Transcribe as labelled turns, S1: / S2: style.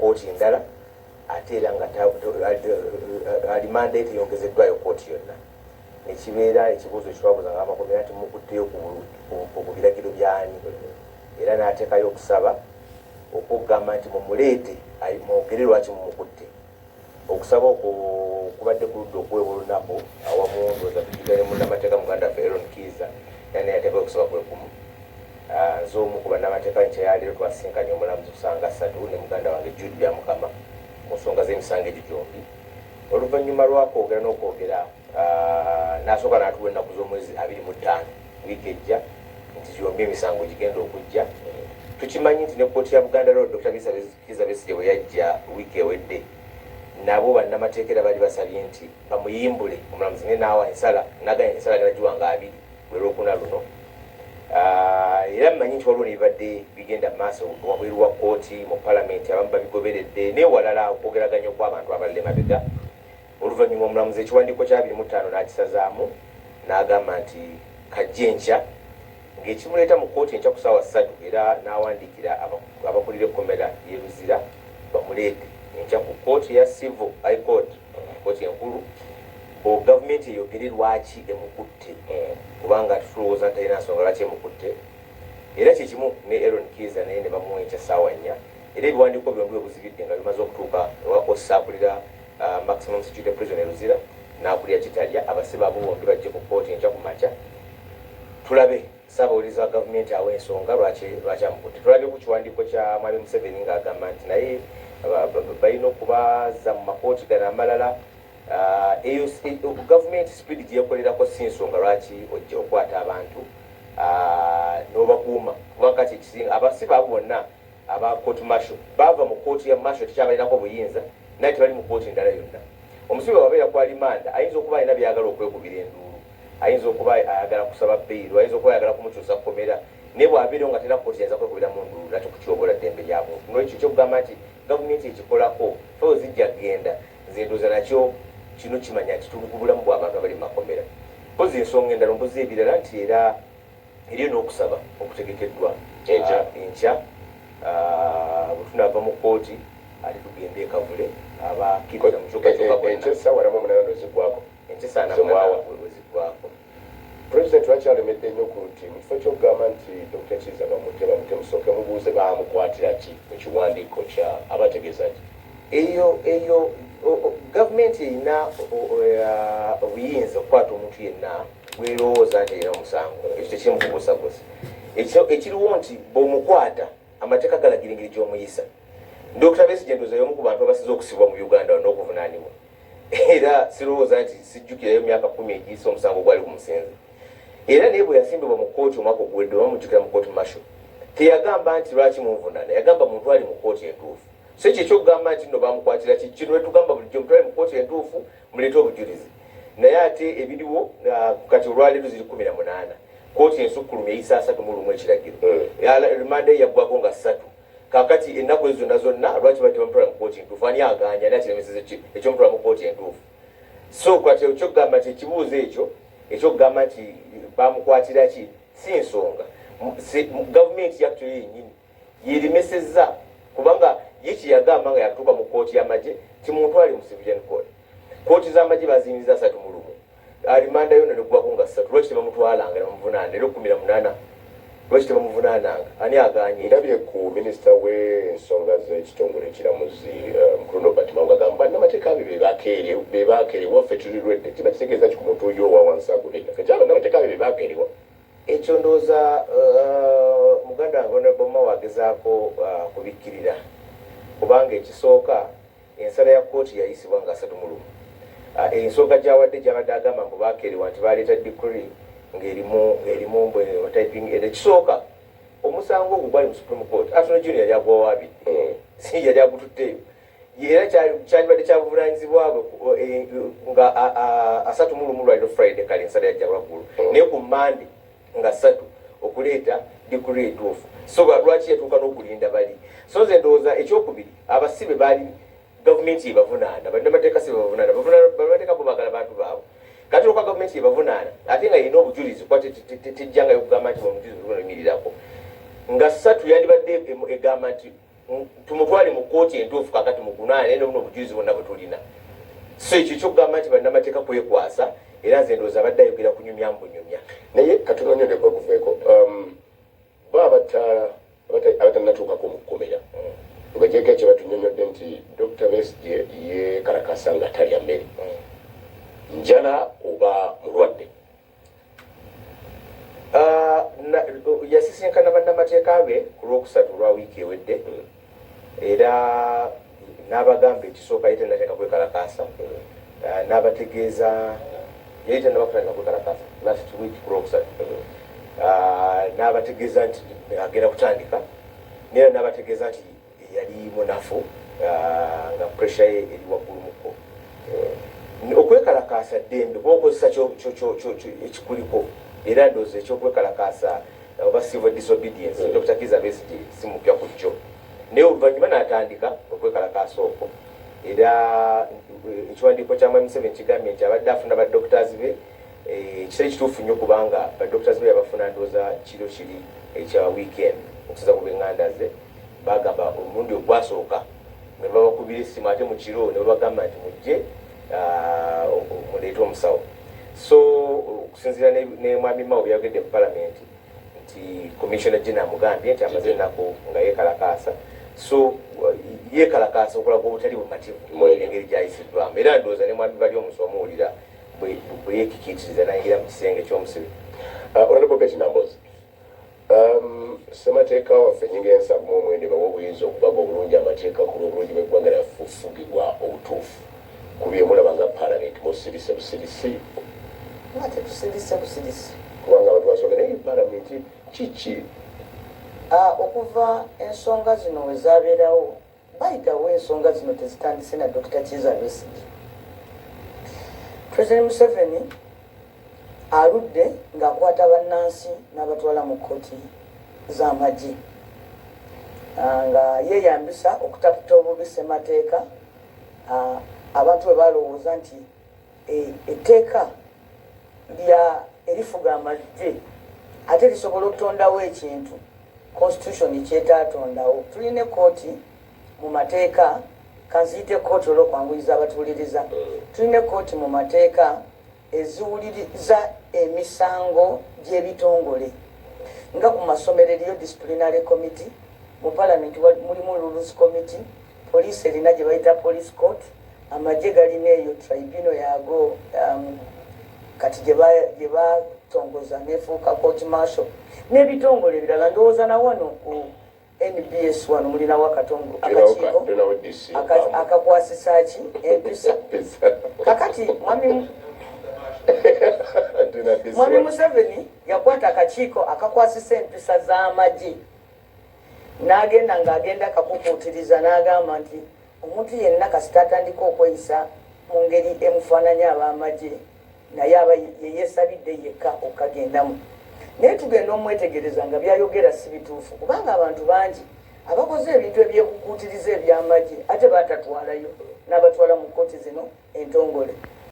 S1: kooti endala ate era nga alimandate yongezeddwayo kooti yonna nekibeera ekibuuzo ekitwabuuza nga amakomera nti mukutteyo ku biragiro byani era n'ateekayo okusaba okugamba nti mumuleete mwogere lwaki mumukutte okusaba okubadde ku ludda okuweebwa olunaku awamu ndowooza tujjiganye munnamateeka muganda waffe Dr.Kizza naye yateekayo okusaba kwekumu nze omu ku bannamateeka nkyeyaleero twasinkanye omulamuzi kusanga 3 ne muganda wange Jude Byamukama mu nsonga z'emisango egyo gyombi oluvannyuma lwakwogera n'okwogera n'asooka n'atuwa ennaku z'omwezi 25 wiiki ejja nti gyombi emisango gigenda okujja tukimanyi nti ne kkooti ya Buganda Road Dr.Kizza Besigye bwe yajja wiiki ewedde nabo bannamateeka era bali basabye nti bamuyimbule omulamuzi ne naawa ensala naganya ensala gana giwanga 2 lwe lwokuna luno era mmanyi nti waliwo nebibadde bigenda maaso wabweru wa kkooti mu palamenti abamu babigoberedde newalala okwogeraganya okw'abantu abalala emabega oluvannyuma omulamuzi ekiwandiiko kya 25 n'akisazaamu n'agamba nti kajja enkya ng'ekimuleeta mu kkooti enkya ku ssaawa 3 era n'awandiikira abakulira ekkomera y'e Luzira bamuleete enkya ku kkooti ya civil high court kkooti enkulu gavumenti eyogere lwaki emukutte kubanga tulowooza nti alina nsonga lwaki emukutte era kyekimu ne Dr.Kizza naye ne bamuwa enkya ssaawa 4 era ebiwandiiko byombi bwe buzibidde nga bimaze okutuuka ewakosa akulira maximum security prison e Luzira n'akulira Kitalya abasibe abo bombi bajje ku kkooti enkya ku makya tulabe ssaabawulizi wa gavumenti awa ensonga lwaki amukutte tulabye ku kiwandiiko kya mwami Museven ng'agamba nti naye balina okubaza mu makooti gano amalala eyo gavumenti speed gyekolerako si nsonga lwaki ojja okwata abantu n'obakuuma kuba kati ekisinga abasibe abo bonna aba court martial bava mu kooti ya martial tekyabalinako buyinza naye tebali mu kooti endala yonna omusibe wabeera ku alimanda ayinza okuba alina byayagala okwekubira enduulu ayinza okuba ayagala kusaba bbeeru ayinza okuba ayagala kumukyusa kukomera naye bw'abeerewo nga tena kooti ayinza kwekubira mu nduulu nakyo kukyobola ddembe lyabuntu n'ekyo kyokugamba nti gavumenti ekikolako feo zijja genda nze ndooza nakyo kino kimanya nti tuli ku bulamu bw'abantu abali mu makomera mpozi ensonga endala mpozi ebirala nti era eriyo n'okusaba okutegekeddwa enkya bwe tunaava mu kkooti ate tugende ekavule abakkiriza mu
S2: kyokka
S1: enkyesanaweziggwako
S2: President lwakyalemedde nnyo ku nti mu kifo ky'okugamba nti Dr.Kizza bamute musooke mubuuze bamukwatira ki mu kiwandiiko kya abategeeza ki
S1: eyo gavumenti erina obuyinza okukwata omuntu yenna bwerowooza nti erina omusango ekyo tekiri mukubuusabuusa ekiriwo nti bw'omukwata amateeka galagira engeri gy'omuyisa Dr. Besigye ndowooza y'omu ku bantu abasize okusibwa mu Uganda n'okuvunaanibwa era sirowooza nti sijjukirayo myaka 10 egiyise omusango gwali gumusenze era naye bwe yasimbibwa mu kkooti omwaka oguwedde bamujjukira mu kooti martial teyagamba nti lwaki munvunaana yagamba muntu ali mu kkooti entuufu so ekyo ekyokugamba nti nno bamukwatira kino wetugamba bulijjo mutwale mu kkooti entuufu muleete obujulizi naye ate ebiriwo kati olwaleero ziri 18 kkooti ensukkulumya eyisa 31 ekiragiro rimanda yaggwako nga 3 kakati ennaku ezo zonna lwaki bati bamutwala mu kkooti entuufu ani aganya ani akiremeseza ekyomutwala mu kkooti entuufu so kati ekyokugamba nti ekibuuzo ekyo ekyokugamba nti bamukwatira ki si nsonga gavumenti yakyo yennyini yerimesezza kubanga ye kyeyagamba nga yatuuka mu kkooti y'amagye timutwale mu civilian court kkooti z'amagye baziyingiza 3 mu lumu alimanda yonna neggwako nga 3 lwaki tebamutwalanga nebamuvunaana era 18 lwaki tebamuvunaananga ani aganye
S2: ndabye ku minisita w'ensonga z'ekitongole ekiramuzi mukulu Batimanga agamba bannamateeka bebakeerewa waffe tulirwedde kiba kitegeeza ki ku muntu oyo owa wansi aguleka kati bannamateeka bebakeerewa
S1: ekyo ndowooza muganda wange honorable Mawa agezaako kubikkirira kubanga ekisooka ensala ya kkooti yayisibwa nga 3 mu lumu ensonga gy'awadde gy'abadde agamba mbu bakeerewa nti baleeta decree ng'erimu mbwe typing era ekisooka omusango ogwo gwali mu Supreme Court Attorney General yali agwa waabidde si yali agututteeyo era kyandibadde kyabuvunaanyizibwa bwe nga 3 mu lumu lwaliro Friday kale ensala yajja waggulu naye ku Monday nga 3 okuleeta decree entuufu so lwaki yatuuka n'okulinda bali so nze ndowooza ekyokubiri abasibe baali gavumenti yebavunaana bannamateeka si bebavunaana bannamateeka bo baagala bantu baabwe kati olwokuba gavumenti yebavunaana ate nga yina obujulizi kuba tejjangayo kugamba nti omujulizi olunamirirako nga 3 yandibadde egamba nti tumutwale mu kkooti entuufu kakati mugunaane naye nobuno obujulizi bonna bwe tulina. So ekyo kyokugamba nti bannamateeka kwekwasa era nze ndowooza abadde ayogera kunyumya mbunyumya.
S2: Naye katunonyoneko okuveeko abatanatuukako mu kkomera ngagyeko ekyo batunyonyodde nti Dr. Besigye yekalakasa nga talya mmere njala oba mulwadde.
S1: Yasisinkana bannamateeka be ku lwokusatu lwa wiiki ewedde era n'abagamba ekisooka ye tennateeka kwekalakaasa n'abategeeza yali tennabakutandika kwekalakaasa last week ku lwokusatu n'abategeeza nti agenda kutandika naye n'abategeeza nti yali munafu nga pressure ye eri waggulumuko. Okwekalakaasa ddembe kuba okozesa ekikuliko era ndowooza ekyokwekalakaasa oba civil disobedience Dr.Kizza Besigye si mupya ku kyo naye oluvannyuma n'atandika okwekalakaasa okwo era ekiwandiiko kya Museven kigambye nti abadde afuna badoctors be kitali kituufu nnyo kubanga badoctors be yabafuna ndowooza kiro kiri ekya weekend okusiza ku b'eŋŋanda ze bagamba omulundi ogwasooka ne babakubira essimu ate mu kiro ne babagamba nti mujje muleete omusawo. So okusinziira ne mwami Mao byayogedde mu palamenti nti commissioner general amugambye nti amaze ennaku nga yeekalakaasa so yeekalakaasa okulaga obutali bumativu engeri gyayisiddwamu era ndowooza ne mwami bali omusi omuwulira bwe yeekikiitiriza nayingira mu kisenge ky'omusibe.
S2: Honorable Betty Nambozi, ssemateeka waffe nnyinga ensavu mu omwende bawa obuyinza okubaga obulungi amateeka ku lw'obulungi bw'eggwanga lyafufugibwa obutuufu ku byemulaba nga palamenti musirise busirisi
S3: ate tusirise busirisi
S2: kubanga abantu basooka naye palamenti kiki
S3: okuva ensonga zino we zaabeerawo bayitawo ensonga zino tezitandise na Dr.Kizza Besigye. President Museven aludde ng'akwata bannansi n'abatwala mu kkooti z'amagye nga yeeyambisa okutaputa obubi ssemateeka abantu bwe balowooza nti etteeka erifuga amagye ate lisobola okutondawo ekintu constitution kyetaatondawo. Tulina ekkooti mu mateeka kanziyite ekkooti olw'okwanguyiza abatuwuliriza. Tulina ekkooti mu mateeka eziwuliriza emisango gy'ebitongole nga ku masomero eriyo disciplinary committee, mu parliament mulimu rules committee, police erina gye bayita police court, amagye galina eyo tribunal yago kati gye batongoza nefuuka court martial n'ebitongole ebirala. Ndowooza na wano ku NBS wano mulinawo akakiiko akakwasisa ki empisa kakati mwami Museven yakwata akakiiko akakwasisa empisa z'amagye n'agenda ng'agenda akakukuutiriza n'agamba nti omuntu yenna kasita atandika okweyisa mu ngeri emufaananya ab'amagye naye aba yeyeesabidde yekka okagendamu. Naye tugenda omwetegereza nga byayogera si bituufu kubanga abantu bangi abakoze ebintu ebyekukuutiriza eby'amagye ate batatwalayo n'abatwala mu kkooti zino entongole.